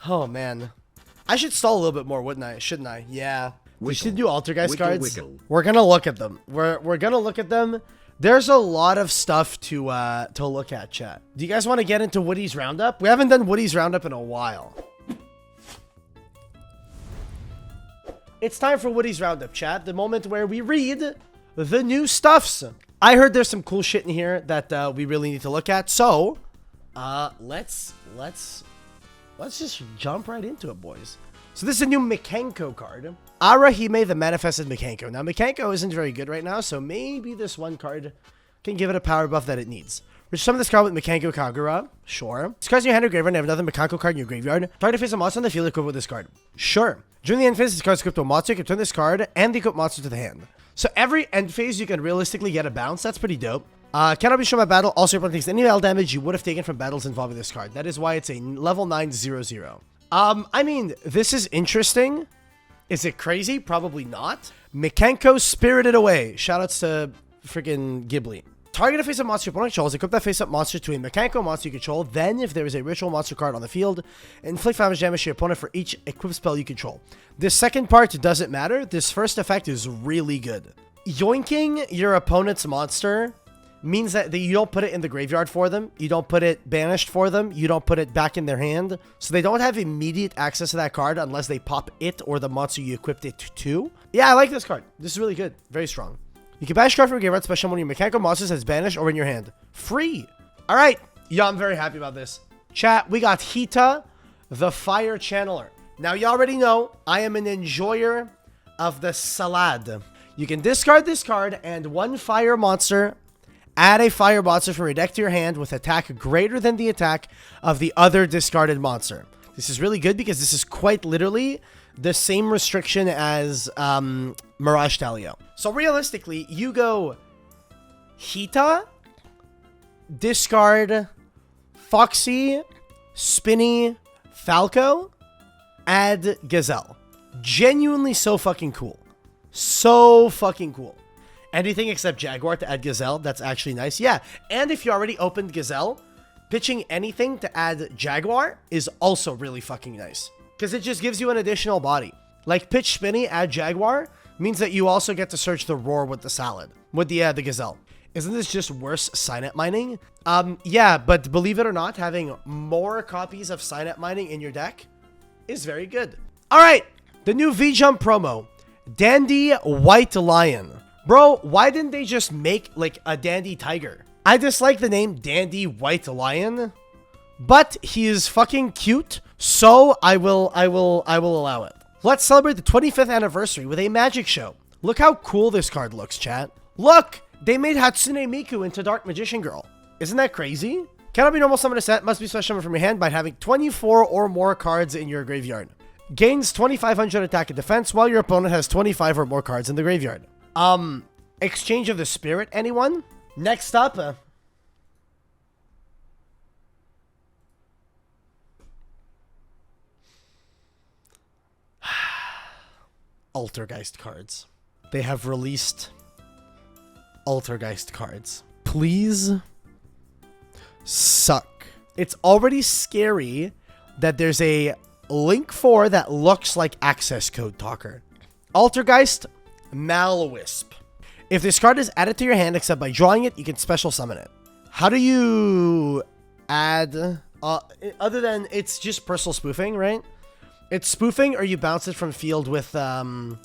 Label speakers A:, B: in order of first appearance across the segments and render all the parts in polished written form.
A: Oh, man. I should stall a little bit more, wouldn't I? Shouldn't I? Yeah. We should do Altergeist cards. We're gonna look at them. We're gonna look at them. There's a lot of stuff to look at, chat. Do you guys want to get into Woody's Roundup? We haven't done Woody's Roundup in a while. It's time for Woody's Roundup, chat. The moment where we read the new stuffs. I heard there's some cool shit in here that we really need to look at. So, let's just jump right into it, boys. So this is a new Mikanko card. Arahime, the Manifested Mikanko. Now, Mikanko isn't very good right now, so maybe this one card can give it a power buff that it needs. Which summon this card with Mikanko Kagura. Sure. This card's in your hand or graveyard and have another Mikanko card in your graveyard. Try to face a monster on the field equipped with this card. Sure. During the end phase, this card's equipped to a monster. You can turn this card and the equipped monster to the hand. So every end phase, you can realistically get a bounce. That's pretty dope. Cannot be shown by battle. Also, your opponent takes any battle damage you would have taken from battles involving this card. That is why it's a level 9/0/0. I mean, this is interesting. Is it crazy? Probably not. Mikanko Spirited Away. Shoutouts to freaking Ghibli. Target a face-up monster your opponent controls. Equip that face-up monster to a Mikanko monster you control. Then, if there is a ritual monster card on the field, inflict 5 damage to your opponent for each equipped spell you control. This second part doesn't matter. This first effect is really good. Yoinking your opponent's monster means that you don't put it in the graveyard for them. You don't put it banished for them. You don't put it back in their hand. So they don't have immediate access to that card unless they pop it or the monster you equipped it to. Yeah, I like this card. This is really good. Very strong. You can banish a card from your graveyard, special when your Mikanko monsters has banished or in your hand. Free. All right. Yeah, I'm very happy about this. Chat, we got Hiita, the Fire Channeler. Now, you already know I am an enjoyer of the salad. You can discard this card and one fire monster. Add a fire monster from your deck to your hand with attack greater than the attack of the other discarded monster. This is really good because this is quite literally the same restriction as Mirage Talio. So realistically, you go Hiita, discard Foxy, Spinny, Falco, add Gazelle. Genuinely so fucking cool. So fucking cool. Anything except Jaguar to add Gazelle, that's actually nice. Yeah, and if you already opened Gazelle, pitching anything to add Jaguar is also really fucking nice. Because it just gives you an additional body. Like pitch Spinny, add Jaguar, means that you also get to search the Roar with the Salad. With the Gazelle. Isn't this just worse Signet Mining? Yeah, but believe it or not, having more copies of Signet Mining in your deck is very good. Alright, the new V-Jump promo. Dandy White Lion. Bro, why didn't they just make, like, a Dandy Tiger? I dislike the name Dandy White Lion, but he is fucking cute, so I will allow it. Let's celebrate the 25th anniversary with a magic show. Look how cool this card looks, chat. Look! They made Hatsune Miku into Dark Magician Girl. Isn't that crazy? Cannot be normal summon a set, must be special summon from your hand by having 24 or more cards in your graveyard. Gains 2500 attack and defense while your opponent has 25 or more cards in the graveyard. Exchange of the Spirit, anyone? Next up, Altergeist cards. They have released Altergeist cards. Please suck. It's already scary that there's a link 4 that looks like access code talker. Altergeist Malwisp. If this card is added to your hand except by drawing it, you can special summon it. How do you add other than it's just personal spoofing, right? It's spoofing or you bounce it from field with Men's.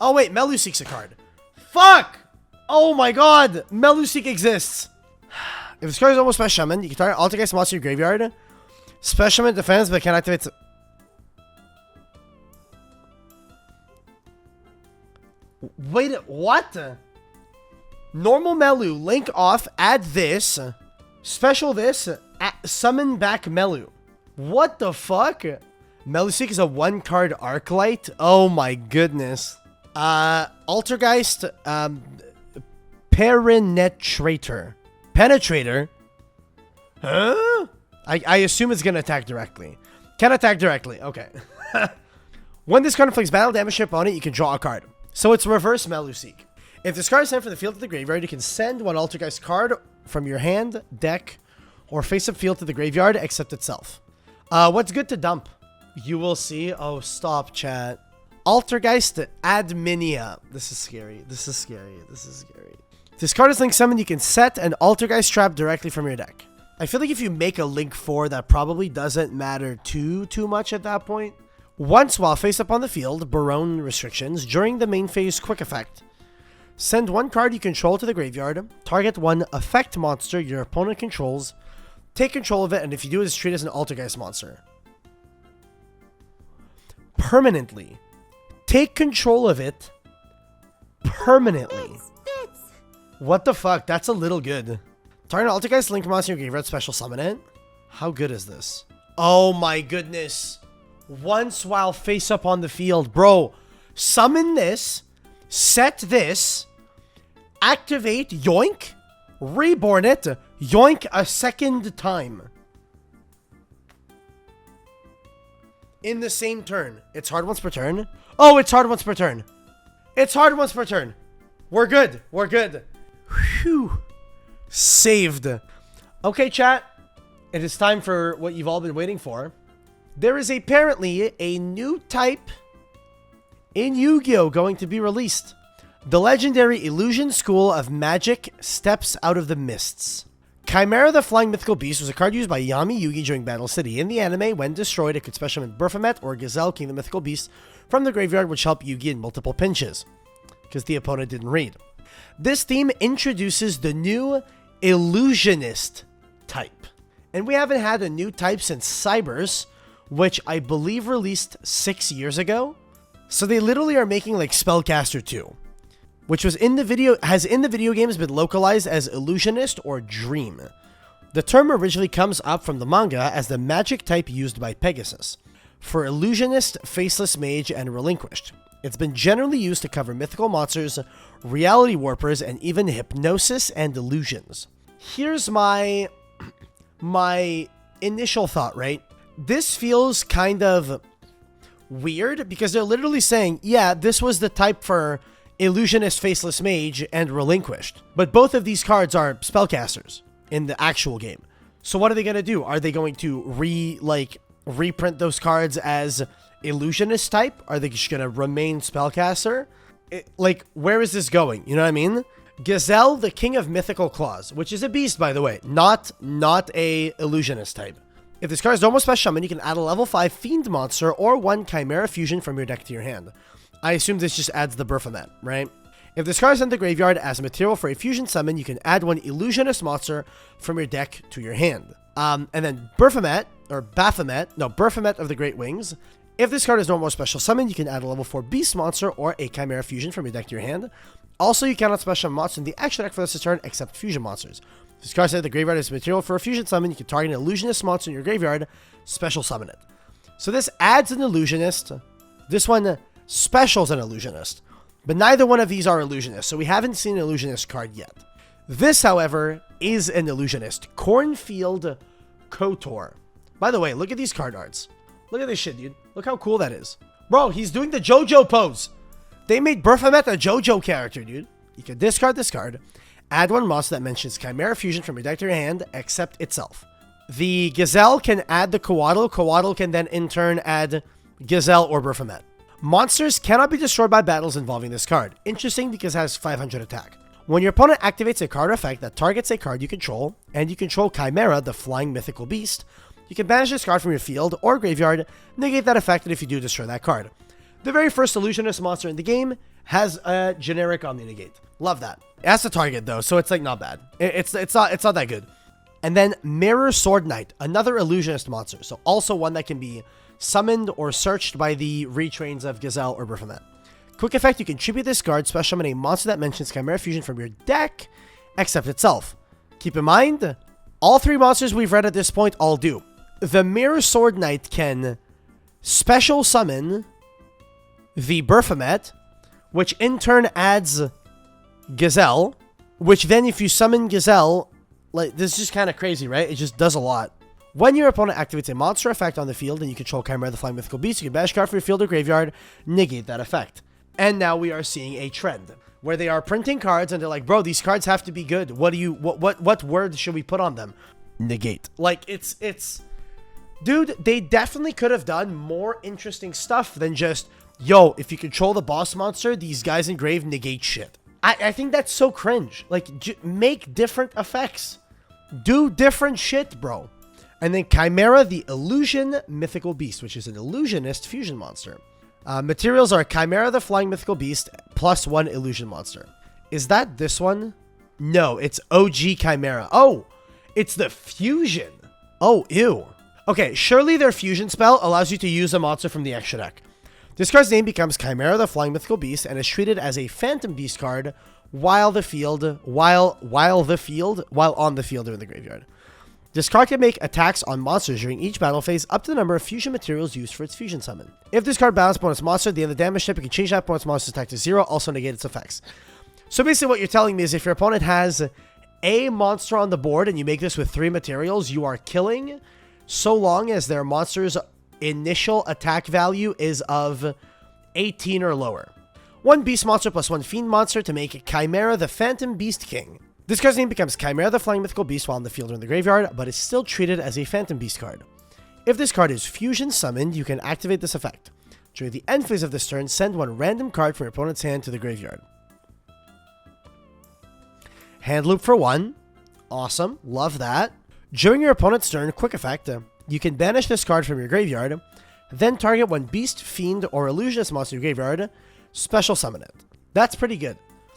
A: Oh wait, Meluseek's a card. Fuck! Oh my god! Meluseek exists. If this card is almost special summon, you can target Altergeist monster in your graveyard. Special summon defense but can activate. Wait, what? Normal Melu, link off, add this, special this, summon back Melu. What the fuck? Meluseek is a 1-card Arclight? Oh my goodness. Altergeist, Penetrator. Penetrator? Huh? I assume it's gonna attack directly. Can attack directly, okay. When this card inflicts battle damage to your opponent, you can draw a card. So it's reverse Meluseek. If this card is sent from the field to the graveyard, you can send one Altergeist card from your hand, deck, or face-up field to the graveyard except itself. What's good to dump? You will see. Oh, stop, chat. Altergeist Adminia. This is scary. This is scary. This is scary. This card is Link Summon. You can set an Altergeist trap directly from your deck. I feel like if you make a Link 4, that probably doesn't matter too much at that point. Once while face up on the field, Barone restrictions, during the main phase quick effect. Send one card you control to the graveyard. Target one effect monster your opponent controls. Take control of it, and if you do, it's treated as an Altergeist monster. Permanently. Take control of it. Permanently. What the fuck? That's a little good. Target an Altergeist Link monster in your graveyard, special summon it. How good is this? Oh my goodness. Once while face up on the field. Bro, summon this. Set this. Activate, yoink. Reborn it. Yoink a second time. In the same turn. It's hard once per turn. Oh, it's hard once per turn. It's hard once per turn. We're good. We're good. Whew. Saved. Okay, chat. It is time for what you've all been waiting for. There is apparently a new type in Yu-Gi-Oh! Going to be released. The legendary Illusion School of Magic steps out of the mists. Chimera the Flying Mythical Beast was a card used by Yami Yugi during Battle City. In the anime, when destroyed, it could special summon Baphomet or Gazelle, King of the Mythical Beast, from the graveyard, which helped Yugi in multiple pinches, because the opponent didn't read. This theme introduces the new Illusionist type. And we haven't had a new type since Cybers, which I believe released 6 years ago. So they literally are making like Spellcaster 2. Which was in the video, has in the video games been localized as Illusionist or Dream. The term originally comes up from the manga as the magic type used by Pegasus for Illusionist, Faceless Mage, and Relinquished. It's been generally used to cover mythical monsters, reality warpers, and even hypnosis and illusions. Here's my initial thought, right? This feels kind of weird because they're literally saying, yeah, this was the type for Illusionist, Faceless Mage, and Relinquished. But both of these cards are spellcasters in the actual game. So what are they going to do? Are they going to reprint those cards as Illusionist type? Are they just going to remain spellcaster? Where is this going? You know what I mean? Gazelle, the King of Mythical Claws, which is a beast, by the way, not a Illusionist type. If this card is normal special summon, you can add a level 5 Fiend monster or one Chimera Fusion from your deck to your hand. I assume this just adds the Baphomet, right? If this card is in the graveyard as a material for a fusion summon, you can add one Illusionist monster from your deck to your hand. And then Baphomet of the Great Wings. If this card is normal special summon, you can add a level 4 Beast monster or a Chimera Fusion from your deck to your hand. Also, you cannot special summon monsters in the extra deck for this turn except fusion monsters. If this card is in the graveyard as a material for a fusion summon, you can target an Illusionist monster in your graveyard, special summon it. So this adds an Illusionist. This one specials an Illusionist, but neither one of these are Illusionists, so we haven't seen an Illusionist card yet. This, however, is an Illusionist. Cornfield Kotor. By the way, look at these card arts. Look at this shit, dude. Look how cool that is. Bro, he's doing the JoJo pose. They made Baphomet a JoJo character, dude. You can discard this card, add one monster that mentions Chimera Fusion from your deck to your hand, except itself. The Gazelle can add the Coatl. Coatl can then in turn add Gazelle or Baphomet. Monsters cannot be destroyed by battles involving this card. Interesting because it has 500 attack. When your opponent activates a card effect that targets a card you control, and you control Chimera, the Flying Mythical Beast, you can banish this card from your field or graveyard, negate that effect, and if you do, destroy that card. The very first Illusionist monster in the game has a generic Omni-Negate. Love that. It has to target though, so it's like not bad. It's not that good. And then Mirror Sword Knight, another Illusionist monster, so also one that can be summoned or searched by the retrains of Gazelle or Baphomet. Quick effect, you can tribute this card, special summon a monster that mentions Chimera Fusion from your deck, except itself. Keep in mind, all three monsters we've read at this point all do. The Mirror Sword Knight can special summon the Baphomet, which in turn adds Gazelle, which then if you summon Gazelle, like this is just kind of crazy, right? It just does a lot. When your opponent activates a monster effect on the field and you control Chimera the Flying Mythical Beast, you can banish a card from your field or graveyard, negate that effect. And now we are seeing a trend where they are printing cards and they're like, bro, these cards have to be good. What words should we put on them? negate. Like, dude, they definitely could have done more interesting stuff than just, yo, if you control the boss monster, these guys engraved negate shit. I think that's so cringe. Like, make different effects. Do different shit, bro. And then Chimera, the Illusion Mythical Beast, which is an Illusionist fusion monster. Materials are Chimera, the Flying Mythical Beast, +1 Illusion monster. Is that this one? No, it's OG Chimera. Oh, it's the fusion. Oh, ew. Okay, surely their fusion spell allows you to use a monster from the extra deck. This card's name becomes Chimera, the Flying Mythical Beast, and is treated as a Phantom Beast card while on the field or in the graveyard. This card can make attacks on monsters during each battle phase up to the number of fusion materials used for its fusion summon. If this card battles opponent's monster at the end of the damage step, you can change that opponent's monster's attack to 0, also negate its effects. So basically what you're telling me is if your opponent has a monster on the board and you make this with 3 materials, you are killing so long as their monster's initial attack value is of 18 or lower. 1 beast monster +1 fiend monster to make Chimera the Phantom Beast King. This card's name becomes Chimera the Flying Mythical Beast while in the field or in the graveyard, but is still treated as a Phantom Beast card. If this card is fusion summoned, you can activate this effect. During the end phase of this turn, send 1 random card from your opponent's hand to the graveyard. Hand loop for 1. Awesome. Love that. During your opponent's turn, quick effect, you can banish this card from your graveyard, then target 1 beast, fiend, or illusionist monster in your graveyard, special summon it. That's pretty good.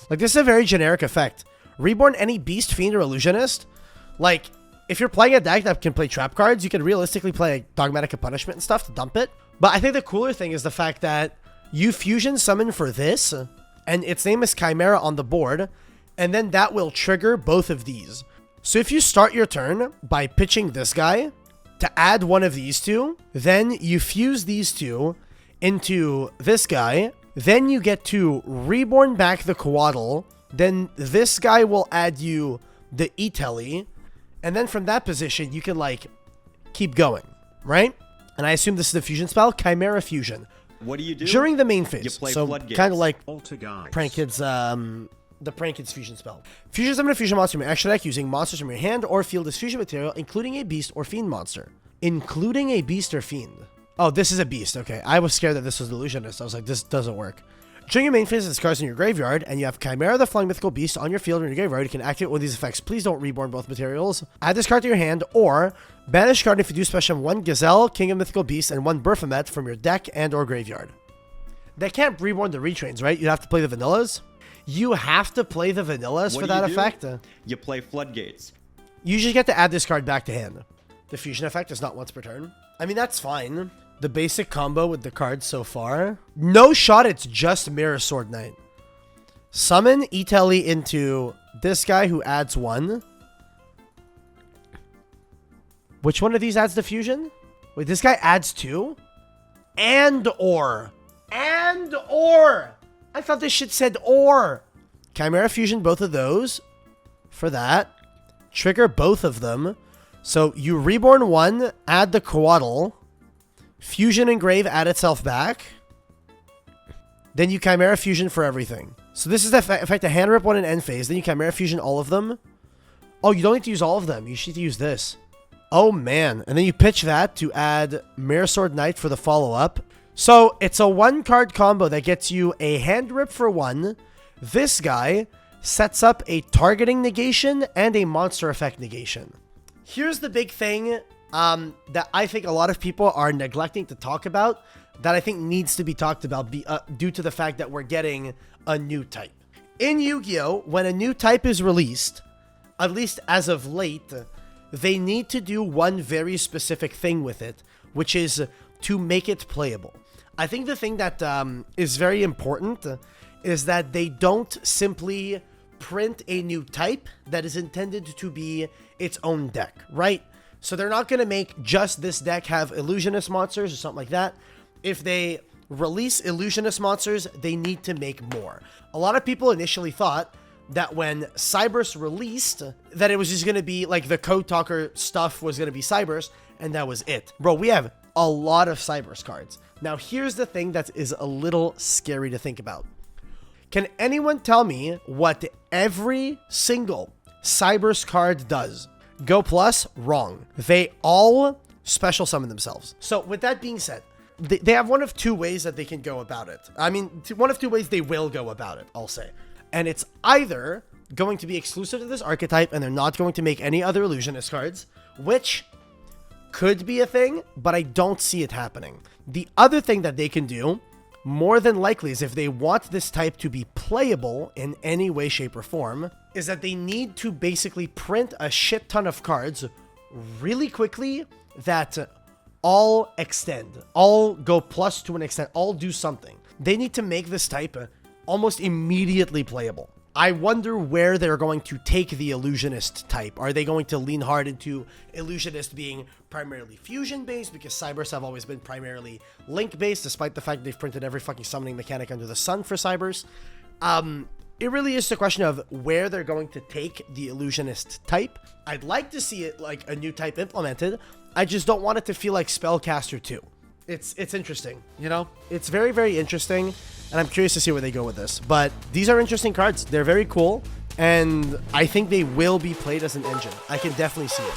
A: Like, this is a very generic effect. Reborn any beast, fiend, or illusionist. Like, if you're playing a deck that can play trap cards, you can realistically play Dogmatic of Punishment and stuff to dump it. But I think the cooler thing is the fact that you fusion summon for this, and its name is Chimera on the board, and then that will trigger both of these. So if you start your turn by pitching this guy to add one of these two, then you fuse these two into this guy, then you get to reborn back the Coatl, then this guy will add you the Itelli, and then from that position, you can, like, keep going, right? And I assume this is the fusion spell, Chimera Fusion.
B: What do you do?
A: During the main phase.
B: You play
A: so
B: Floodgates.
A: Kind of like
C: Altergeist.
A: Prankid's, the Prankid's fusion spell. Fusion summon a fusion monster from your extra deck using monsters from your hand or field as fusion material, including a beast or fiend monster. Including a beast or fiend. Oh, this is a beast. Okay, I was scared that this was Illusionist. I was like, this doesn't work. During your main phase, this card's in your graveyard, and you have Chimera the Flying Mythical Beast on your field or in your graveyard. You can activate one of these effects. Please don't reborn both materials. Add this card to your hand, or banish card if you do special 1 Gazelle, King of Mythical Beasts, and 1 Baphomet from your deck and or graveyard. They can't reborn the retrains, right? You have to play the vanillas. You have to play the vanillas for that effect.
B: You play Floodgates.
A: You usually get to add this card back to hand. The fusion effect is not once per turn. I mean, that's fine. The basic combo with the cards so far. No shot, it's just Mirror Sword Knight. Summon Itelli into this guy who adds 1. Which one of these adds the fusion? Wait, this guy adds 2? And or. I thought this shit said or. Chimera Fusion, both of those. For that. Trigger both of them. So you reborn 1, add the Coatl. Fusion Engrave, add itself back. Then you Chimera Fusion for everything. So this is the effect, a hand rip 1 in end phase. Then you Chimera Fusion all of them. Oh, you don't need to use all of them. You should need to use this. Oh, man. And then you pitch that to add Mirror Sword Knight for the follow-up. So it's a 1-card combo that gets you a hand rip for 1. This guy sets up a targeting negation and a monster effect negation. Here's the big thing that I think a lot of people are neglecting to talk about that I think needs to be talked about due to the fact that we're getting a new type. In Yu-Gi-Oh!, when a new type is released, at least as of late, they need to do one very specific thing with it, which is to make it playable. I think the thing that is very important is that they don't simply print a new type that is intended to be its own deck, right? So they're not going to make just this deck have Illusionist monsters or something like that. If they release Illusionist monsters, they need to make more. A lot of people initially thought that when Cyberse released, that it was just going to be like the Code Talker stuff was going to be Cyberse, and that was it. Bro, we have a lot of Cyberse cards. Now, here's the thing that is a little scary to think about. Can anyone tell me what every single Cyberse card does? Go Plus, wrong. They all special summon themselves. So with that being said, they have one of two ways that they can go about it. I mean, one of two ways they will go about it, I'll say. And it's either going to be exclusive to this archetype and they're not going to make any other Illusionist cards, which could be a thing, but I don't see it happening. The other thing that they can do, more than likely, is if they want this type to be playable in any way, shape, or form, is that they need to basically print a shit ton of cards really quickly that all extend, all go plus to an extent, all do something. They need to make this type almost immediately playable. I wonder where they're going to take the Illusionist type. Are they going to lean hard into Illusionist being primarily fusion-based, because Cybers have always been primarily link-based, despite the fact they've printed every fucking summoning mechanic under the sun for Cybers? It really is a question of where they're going to take the Illusionist type. I'd like to see it like a new type implemented. I just don't want it to feel like Spellcaster 2. It's interesting, you know? It's very, very interesting, and I'm curious to see where they go with this. But these are interesting cards. They're very cool, and I think they will be played as an engine. I can definitely see it.